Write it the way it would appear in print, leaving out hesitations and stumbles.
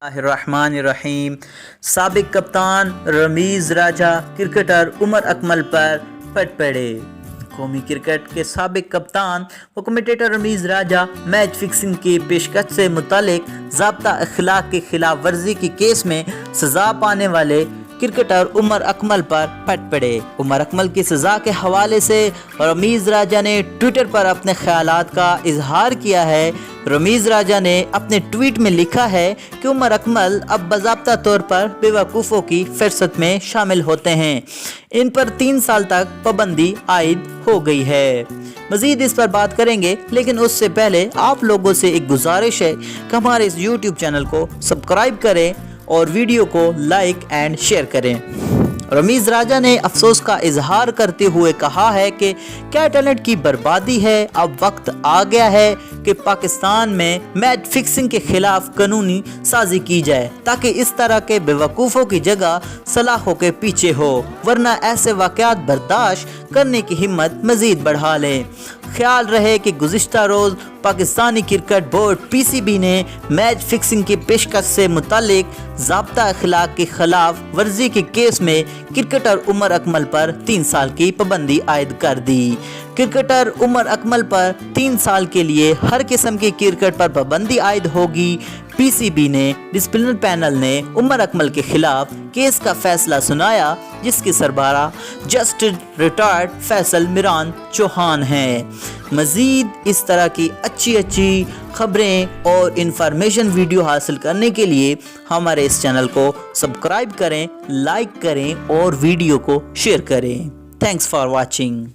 الرحمن الرحیم۔ سابق کپتان رمیز راجہ کرکٹر عمر اکمل پر پھٹ پڑے۔ قومی کرکٹ کے سابق کپتان و کمنٹیٹر رمیز راجہ میچ فکسنگ کی پیشکش سے متعلق ضابطہ اخلاق کی خلاف ورزی کی کیس میں سزا پانے والے کرکٹر عمر اکمل پر پھٹ پڑے۔ عمر اکمل کی سزا کے حوالے سے رمیز راجہ نے ٹویٹر پر اپنے خیالات کا اظہار کیا ہے۔ رمیز راجہ نے اپنے ٹویٹ میں لکھا ہے کہ عمر اکمل اب باضابطہ طور پر بے وقوفوں کی فہرست میں شامل ہوتے ہیں۔ ان پر 3 سال تک پابندی عائد ہو گئی ہے۔ مزید اس پر بات کریں گے، لیکن اس سے پہلے آپ لوگوں سے ایک گزارش ہے کہ ہمارے اس یوٹیوب چینل کو سبسکرائب کریں اور ویڈیو کو لائک اینڈ شیئر کریں۔ رمیز راجہ نے افسوس کا اظہار کرتے ہوئے کہا ہے کہ کیا ٹیلنٹ کی بربادی ہے۔ اب وقت آ گیا ہے کہ پاکستان میں میچ فکسنگ کے خلاف قانونی سازی کی جائے تاکہ اس طرح کے بے وقوفوں کی جگہ صلاحوں کے پیچھے ہو، ورنہ ایسے واقعات برداشت کرنے کی ہمت مزید بڑھا لیں۔ خیال رہے کہ گزشتہ روز پاکستانی کرکٹ بورڈ PCB نے میچ فکسنگ کی پیشکش سے متعلق ضابطہ اخلاق کی خلاف ورزی کے کیس میں کرکٹر عمر اکمل پر 3 سال کی پابندی عائد کر دی۔ کرکٹر عمر اکمل پر 3 سال کے لیے ہر قسم کی کرکٹ پر پابندی عائد ہوگی۔ PCB نے ڈسپلنری پینل نے عمر اکمل کے خلاف کیس کا فیصلہ سنایا، جس کی سربراہ جسٹس ریٹائرڈ فیصل میران چوہان ہیں۔ مزید اس طرح کی اچھی خبریں اور انفارمیشن ویڈیو حاصل کرنے کے لیے ہمارے اس چینل کو سبسکرائب کریں، لائک کریں اور ویڈیو کو شیئر کریں۔ Thanks for watching.